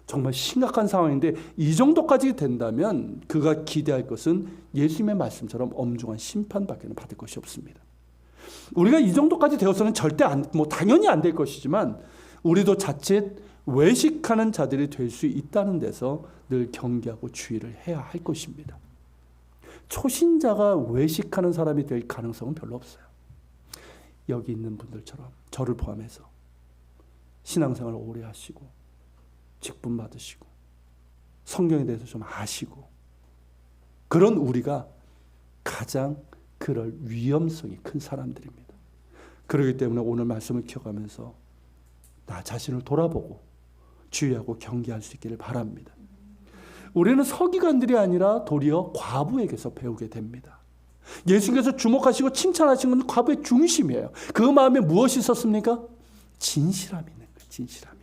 Speaker 1: 정말 심각한 상황인데 이 정도까지 된다면 그가 기대할 것은 예수님의 말씀처럼 엄중한 심판밖에 받을 것이 없습니다. 우리가 이 정도까지 되어서는 절대 당연히 안 될 것이지만 우리도 자칫 외식하는 자들이 될 수 있다는 데서 늘 경계하고 주의를 해야 할 것입니다. 초신자가 외식하는 사람이 될 가능성은 별로 없어요. 여기 있는 분들처럼 저를 포함해서 신앙생활을 오래 하시고 직분 받으시고 성경에 대해서 좀 아시고 그런 우리가 가장 그럴 위험성이 큰 사람들입니다. 그렇기 때문에 오늘 말씀을 기억하면서 나 자신을 돌아보고 주의하고 경계할 수 있기를 바랍니다. 우리는 서기관들이 아니라 도리어 과부에게서 배우게 됩니다. 예수님께서 주목하시고 칭찬하신 건 과부의 중심이에요. 그 마음에 무엇이 있었습니까? 진실함이 있는 거예요. 진실함이.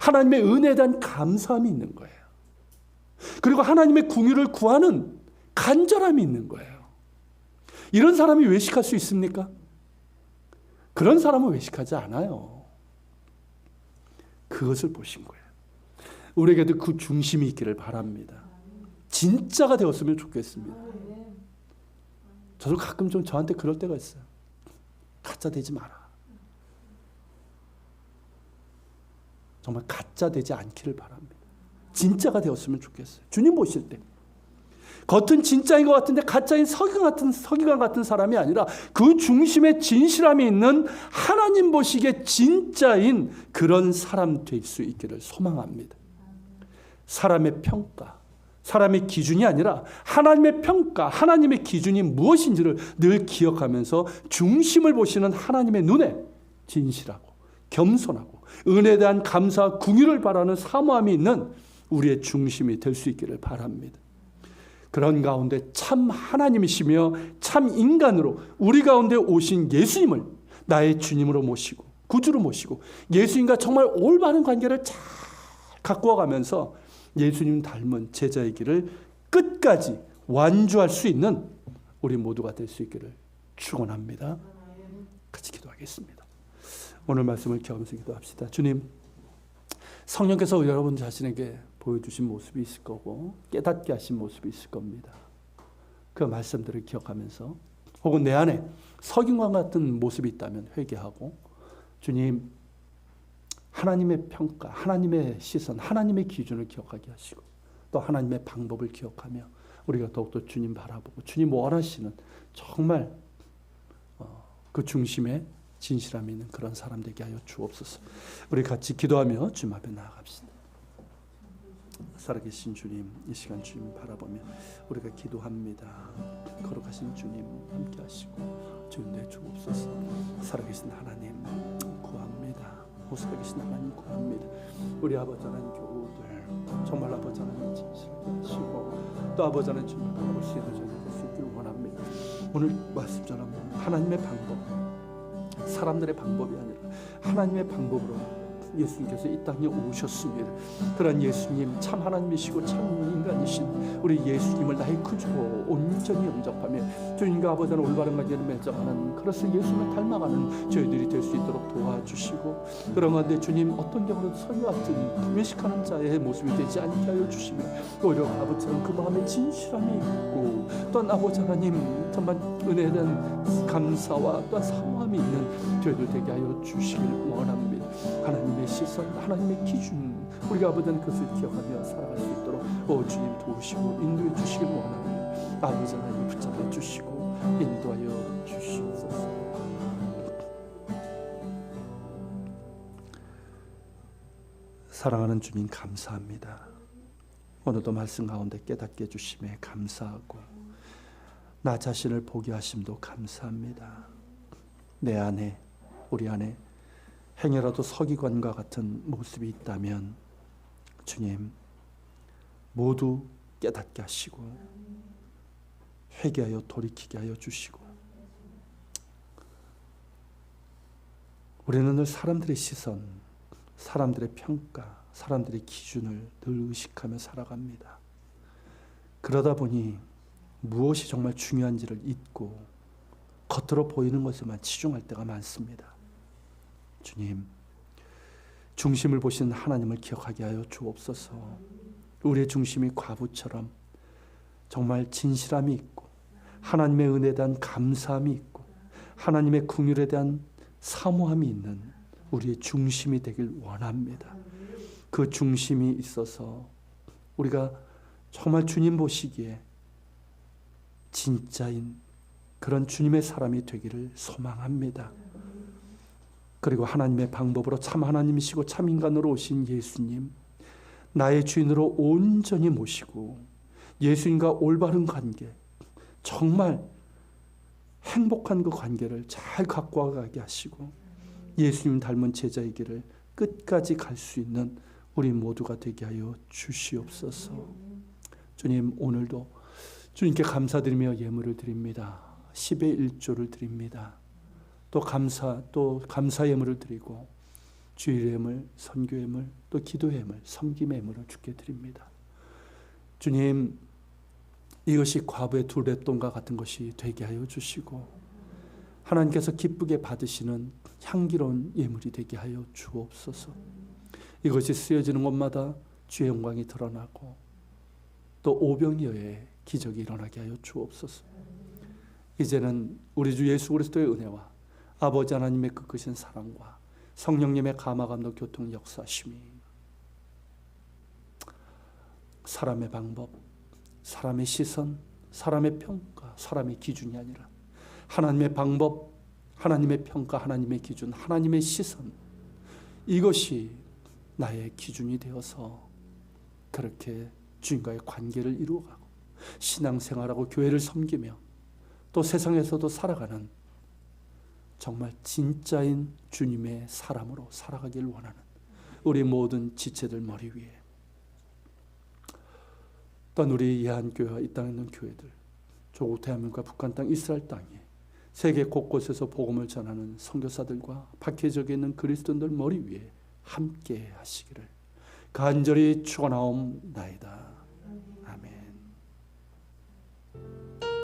Speaker 1: 하나님의 은혜에 대한 감사함이 있는 거예요. 그리고 하나님의 궁유를 구하는 간절함이 있는 거예요. 이런 사람이 외식할 수 있습니까? 그런 사람은 외식하지 않아요. 그것을 보신 거예요. 우리에게도 그 중심이 있기를 바랍니다. 진짜가 되었으면 좋겠습니다. 저도 가끔 좀 저한테 그럴 때가 있어요. 가짜 되지 마라. 정말 가짜 되지 않기를 바랍니다. 진짜가 되었으면 좋겠어요. 주님 보실 때 겉은 진짜인 것 같은데 가짜인 서기관 같은 사람이 아니라 그 중심에 진실함이 있는 하나님 보시기에 진짜인 그런 사람 될 수 있기를 소망합니다. 사람의 평가, 사람의 기준이 아니라 하나님의 평가, 하나님의 기준이 무엇인지를 늘 기억하면서 중심을 보시는 하나님의 눈에 진실하고 겸손하고 은혜에 대한 감사와 궁유를 바라는 사모함이 있는 우리의 중심이 될 수 있기를 바랍니다. 그런 가운데 참 하나님이시며 참 인간으로 우리 가운데 오신 예수님을 나의 주님으로 모시고 구주로 모시고 예수님과 정말 올바른 관계를 잘 가꾸어 가면서 예수님 닮은 제자의 길을 끝까지 완주할 수 있는 우리 모두가 될 수 있기를 축원합니다. 같이 기도하겠습니다. 오늘 말씀을 기억하면서 기도합시다. 주님, 성령께서 여러분 자신에게 보여주신 모습이 있을 거고 깨닫게 하신 모습이 있을 겁니다. 그 말씀들을 기억하면서 혹은 내 안에 서기관 같은 모습이 있다면 회개하고 주님 하나님의 평가, 하나님의 시선, 하나님의 기준을 기억하게 하시고 또 하나님의 방법을 기억하며 우리가 더욱더 주님 바라보고 주님 원하시는 정말 그 중심에 진실함이 있는 그런 사람 되게 하여 주옵소서. 우리 같이 기도하며 주님 앞에 나아갑시다. 살아계신 주님, 이 시간 주님 바라보며 우리가 기도합니다. 거룩하신 주님 함께 하시고 주님 내 주옵소서. 살아계신 하나님 구합니다. 살아계신 하나님 구합니다. 우리 아버지 하나님 교우들 정말 아버지 하나님 진실하게 하시고 또 아버지 하나님 주님 바라볼 수 있는 저희가 될 수 있기를 원합니다. 오늘 말씀처럼 하나님의 방법, 사람들의 방법이 아니라 하나님의 방법으로 예수님께서 이 땅에 오셨습니다. 그런 예수님 참 하나님이시고 참 인간이신 우리 예수님을 나의 구주로 온전히 영접하며 주님과 아버지 하나님 올바른 관계를 맺어가는 그래서 예수님을 닮아가는 저희들이 될 수 있도록 도와주시고 그런 가운데 주님 어떤 경우는 서기와 같은 외식하는 자의 모습이 되지 않게 하여 주시며 오히려 아버지처럼 그 마음에 진실함이 있고 또한 아버지 하나님 정말 은혜에 대한 감사와 또한 사모함이 있는 저희들 되게 하여 주시길 원합니다. 하나님의 시선, 하나님의 기준 우리가 아버지는 그것을 기억하며 살아갈 수 있도록 주님 도우시고 인도해 주시길 원합니다. 아버지 하나님 붙잡아 주시고 인도하여 주시옵소서. 사랑하는 주님 감사합니다. 오늘도 말씀 가운데 깨닫게 해주심에 감사하고 나 자신을 보게 하심도 감사합니다. 내 안에 우리 안에 행여라도 서기관과 같은 모습이 있다면 주님 모두 깨닫게 하시고 회개하여 돌이키게 하여 주시고 우리는 늘 사람들의 시선, 사람들의 평가, 사람들의 기준을 늘 의식하며 살아갑니다. 그러다 보니 무엇이 정말 중요한지를 잊고 겉으로 보이는 것에만 치중할 때가 많습니다. 주님, 중심을 보시는 하나님을 기억하게 하여 주옵소서. 우리의 중심이 과부처럼 정말 진실함이 있고 하나님의 은혜에 대한 감사함이 있고 하나님의 긍휼에 대한 사모함이 있는 우리의 중심이 되길 원합니다. 그 중심이 있어서 우리가 정말 주님 보시기에 진짜인 그런 주님의 사람이 되기를 소망합니다. 그리고 하나님의 방법으로 참 하나님이시고 참 인간으로 오신 예수님, 나의 주인으로 온전히 모시고 예수님과 올바른 관계, 정말 행복한 그 관계를 잘 갖고 가게 하시고 예수님 닮은 제자의 길을 끝까지 갈 수 있는 우리 모두가 되게 하여 주시옵소서. 주님, 오늘도 주님께 감사드리며 예물을 드립니다. 10의 1조를 드립니다. 또 감사 예물을 드리고 주일 예물, 선교 예물, 또 기도 예물, 섬김 예물을 주께 드립니다. 주님, 이것이 과부의 두렛돈과 같은 것이 되게 하여 주시고 하나님께서 기쁘게 받으시는 향기로운 예물이 되게 하여 주옵소서. 이것이 쓰여지는 곳마다 주의 영광이 드러나고 또 오병이어의 기적이 일어나게 하여 주옵소서. 이제는 우리 주 예수 그리스도의 은혜와 아버지 하나님의 그 크신 사랑과 성령님의 감화감동 교통 역사심이 사람의 방법, 사람의 시선, 사람의 평가, 사람의 기준이 아니라 하나님의 방법, 하나님의 평가, 하나님의 기준, 하나님의 시선, 이것이 나의 기준이 되어서 그렇게 주님과의 관계를 이루어가고 신앙생활하고 교회를 섬기며 또 세상에서도 살아가는 정말 진짜인 주님의 사람으로 살아가길 원하는 우리 모든 지체들 머리 위에 또한 우리 예한교회와 이 땅에 있는 교회들, 조국 대한민국과 북한 땅 이스라엘 땅에 세계 곳곳에서 복음을 전하는 선교사들과 박해적에 있는 그리스도인들 머리 위에 함께 하시기를 간절히 축원하옵나이다.